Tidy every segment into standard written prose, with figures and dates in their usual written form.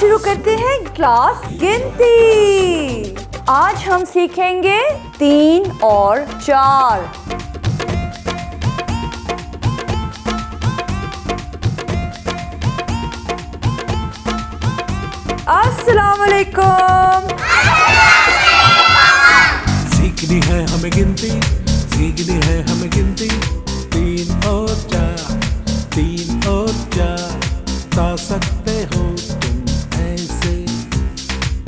शुरू करते हैं क्लास गिनती। आज हम सीखेंगे 3 और 4। अस्सलाम वालेकुम। सीखनी है हमें गिनती, सीखनी है हमें गिनती। 3 और 4, 3 और 4 बता सकते हो तुम ऐसे,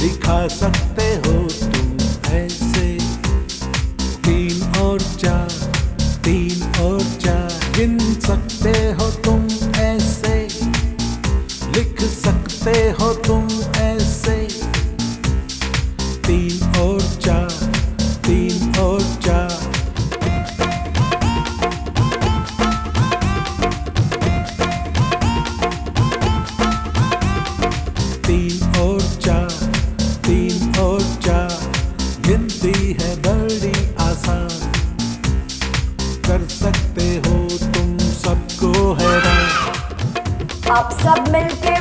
दिखा सकते हो तुम ऐसे। 3 और 4, 3 और 4 गिन सकते हो तुम ऐसे, लिख सकते हो तुम ऐसे। 3 और 4, 3 और 4। गिनती है बड़ी आसान, कर सकते हो तुम सबको हैरान। अब सब मिलके